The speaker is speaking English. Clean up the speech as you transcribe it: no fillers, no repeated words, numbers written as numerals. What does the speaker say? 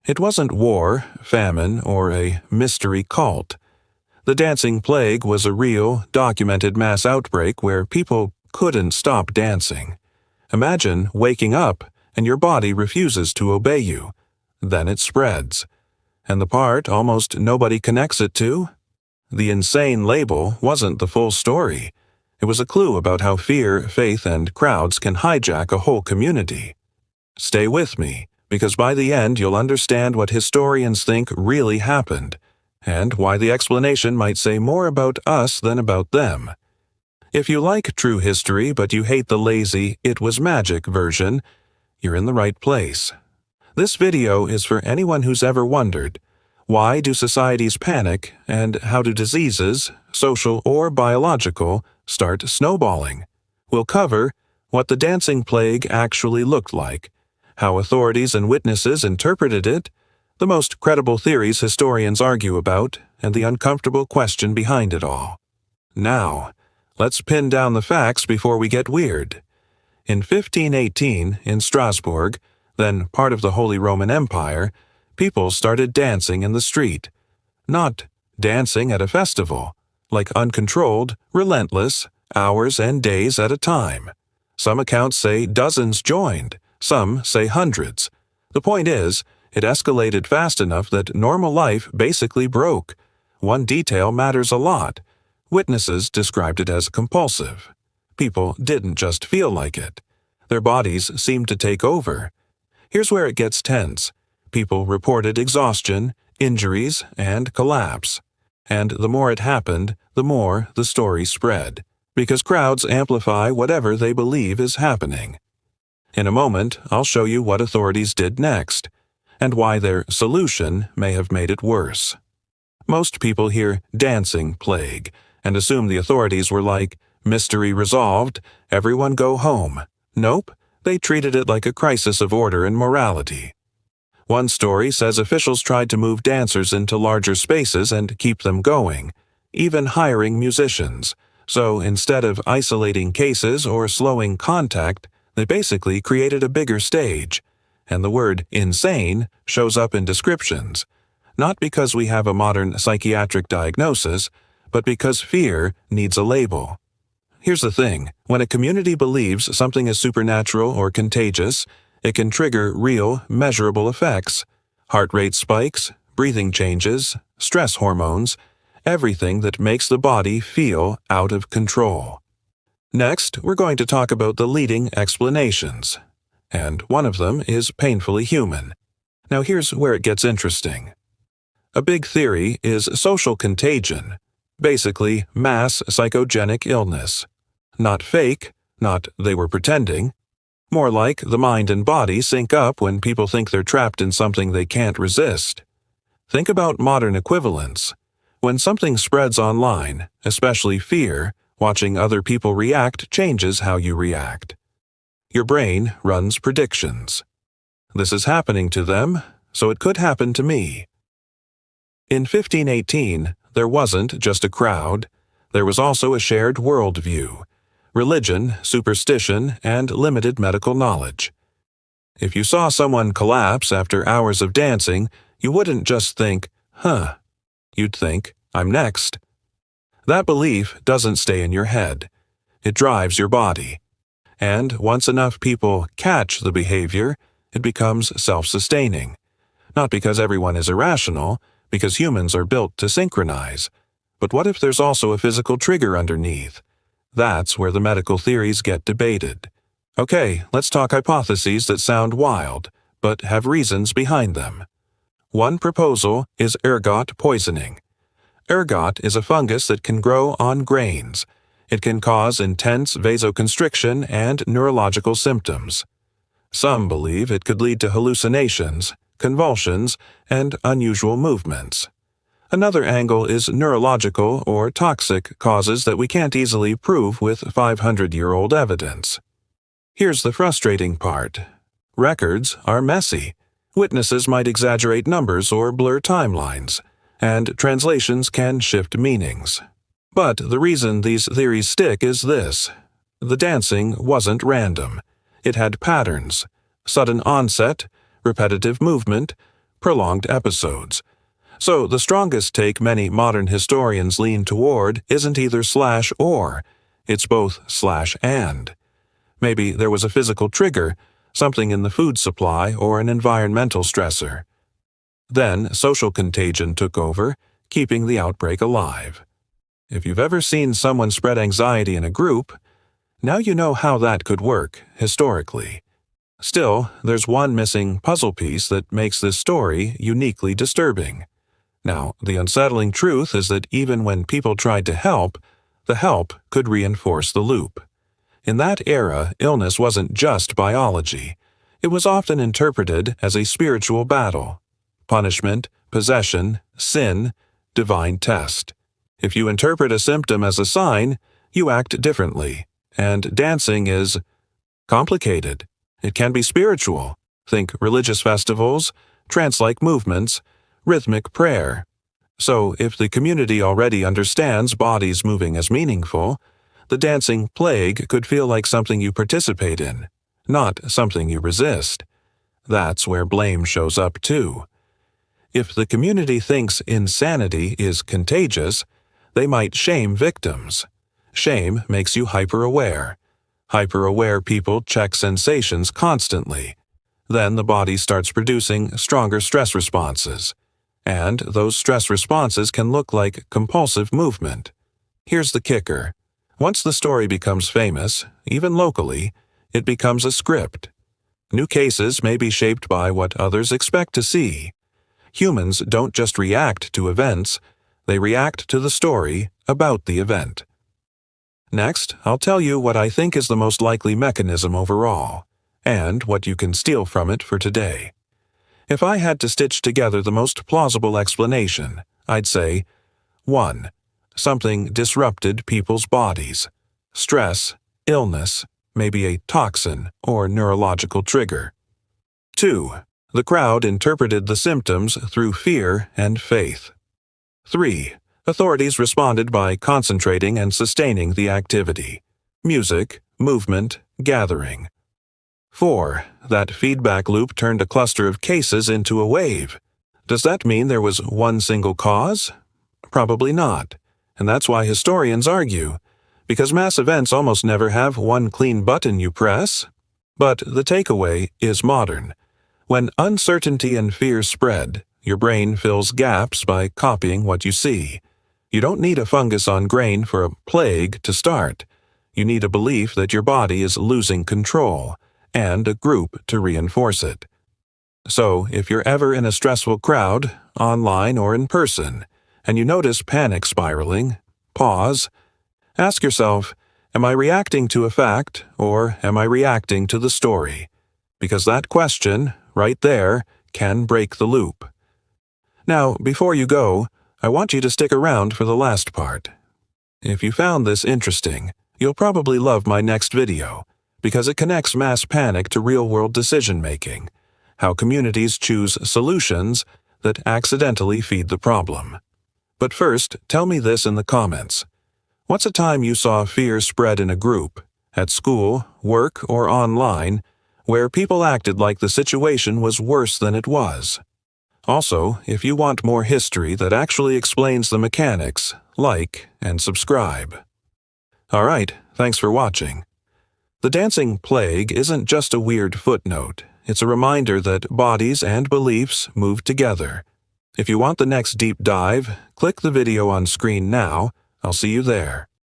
It wasn't war, famine, or a mystery cult. The dancing plague was a real, documented mass outbreak where people couldn't stop dancing. Imagine waking up and your body refuses to obey you. Then it spreads. And the part almost nobody connects it to? The insane label wasn't the full story. It was a clue about how fear, faith, and crowds can hijack a whole community. Stay with me, because by the end you'll understand what historians think really happened, and why the explanation might say more about us than about them. If you like true history but you hate the lazy "it was magic" version, you're in the right place. This video is for anyone who's ever wondered, why do societies panic, and how do diseases, social or biological, start snowballing? We'll cover what the dancing plague actually looked like, how authorities and witnesses interpreted it, the most credible theories historians argue about, and the uncomfortable question behind it all. Now, let's pin down the facts before we get weird. In 1518, in Strasbourg, then part of the Holy Roman Empire, people started dancing in the street. Not dancing at a festival, like uncontrolled, relentless, hours and days at a time. Some accounts say dozens joined, some say hundreds. The point is, it escalated fast enough that normal life basically broke. One detail matters a lot. Witnesses described it as compulsive. People didn't just feel like it. Their bodies seemed to take over. Here's where it gets tense. People reported exhaustion, injuries, and collapse. And the more it happened, the more the story spread, because crowds amplify whatever they believe is happening. In a moment, I'll show you what authorities did next, and why their solution may have made it worse. Most people hear dancing plague and assume the authorities were like, mystery resolved, everyone go home. Nope, they treated it like a crisis of order and morality. One story says officials tried to move dancers into larger spaces and keep them going, even hiring musicians. So instead of isolating cases or slowing contact, they basically created a bigger stage. And the word insane shows up in descriptions, not because we have a modern psychiatric diagnosis, but because fear needs a label. Here's the thing, when a community believes something is supernatural or contagious, it can trigger real, measurable effects. Heart rate spikes, breathing changes, stress hormones, everything that makes the body feel out of control. Next, we're going to talk about the leading explanations. And one of them is painfully human. Now here's where it gets interesting. A big theory is social contagion, basically mass psychogenic illness. Not fake, not they were pretending. More like the mind and body sync up when people think they're trapped in something they can't resist. Think about modern equivalents. When something spreads online, especially fear, watching other people react changes how you react. Your brain runs predictions. This is happening to them, so it could happen to me. In 1518, there wasn't just a crowd. There was also a shared worldview. Religion, superstition, and limited medical knowledge. If you saw someone collapse after hours of dancing, you wouldn't just think, huh. You'd think, I'm next. That belief doesn't stay in your head. It drives your body. And once enough people catch the behavior, it becomes self-sustaining. Not because everyone is irrational, because humans are built to synchronize. But what if there's also a physical trigger underneath? That's where the medical theories get debated. Okay, let's talk hypotheses that sound wild, but have reasons behind them. One proposal is ergot poisoning. Ergot is a fungus that can grow on grains. It can cause intense vasoconstriction and neurological symptoms. Some believe it could lead to hallucinations, convulsions, and unusual movements. Another angle is neurological or toxic causes that we can't easily prove with 500-year-old evidence. Here's the frustrating part. Records are messy. Witnesses might exaggerate numbers or blur timelines, and translations can shift meanings. But the reason these theories stick is this. The dancing wasn't random. It had patterns: sudden onset, repetitive movement, prolonged episodes. So the strongest take many modern historians lean toward isn't either /or, it's both /and. Maybe there was a physical trigger, something in the food supply or an environmental stressor. Then social contagion took over, keeping the outbreak alive. If you've ever seen someone spread anxiety in a group, now you know how that could work, historically. Still, there's one missing puzzle piece that makes this story uniquely disturbing. Now, the unsettling truth is that even when people tried to help, the help could reinforce the loop. In that era, illness wasn't just biology. It was often interpreted as a spiritual battle. Punishment, possession, sin, divine test. If you interpret a symptom as a sign, you act differently. And dancing is complicated. It can be spiritual. Think religious festivals, trance-like movements, rhythmic prayer. So, if the community already understands bodies moving as meaningful, the dancing plague could feel like something you participate in, not something you resist. That's where blame shows up too. If the community thinks insanity is contagious, they might shame victims. Shame makes you hyper-aware. Hyper-aware people check sensations constantly. Then the body starts producing stronger stress responses. And those stress responses can look like compulsive movement. Here's the kicker. Once the story becomes famous, even locally, it becomes a script. New cases may be shaped by what others expect to see. Humans don't just react to events, they react to the story about the event. Next, I'll tell you what I think is the most likely mechanism overall, and what you can steal from it for today. If I had to stitch together the most plausible explanation, I'd say 1. Something disrupted people's bodies. Stress, illness, maybe a toxin or neurological trigger. 2. The crowd interpreted the symptoms through fear and faith. 3. Authorities responded by concentrating and sustaining the activity. Music, movement, gathering. 4. That feedback loop turned a cluster of cases into a wave. Does that mean there was one single cause? Probably not. And that's why historians argue, because mass events almost never have one clean button you press. But the takeaway is modern. When uncertainty and fear spread, your brain fills gaps by copying what you see. You don't need a fungus on grain for a plague to start. You need a belief that your body is losing control, and a group to reinforce it. So, if you're ever in a stressful crowd, online or in person, and you notice panic spiraling, pause. Ask yourself, am I reacting to a fact, or am I reacting to the story? Because that question, right there, can break the loop. Now, before you go, I want you to stick around for the last part. If you found this interesting, you'll probably love my next video, because it connects mass panic to real-world decision-making, how communities choose solutions that accidentally feed the problem. But first, tell me this in the comments. What's a time you saw fear spread in a group, at school, work, or online, where people acted like the situation was worse than it was? Also, if you want more history that actually explains the mechanics, like and subscribe. Alright, thanks for watching. The dancing plague isn't just a weird footnote, it's a reminder that bodies and beliefs move together. If you want the next deep dive, click the video on screen now. I'll see you there.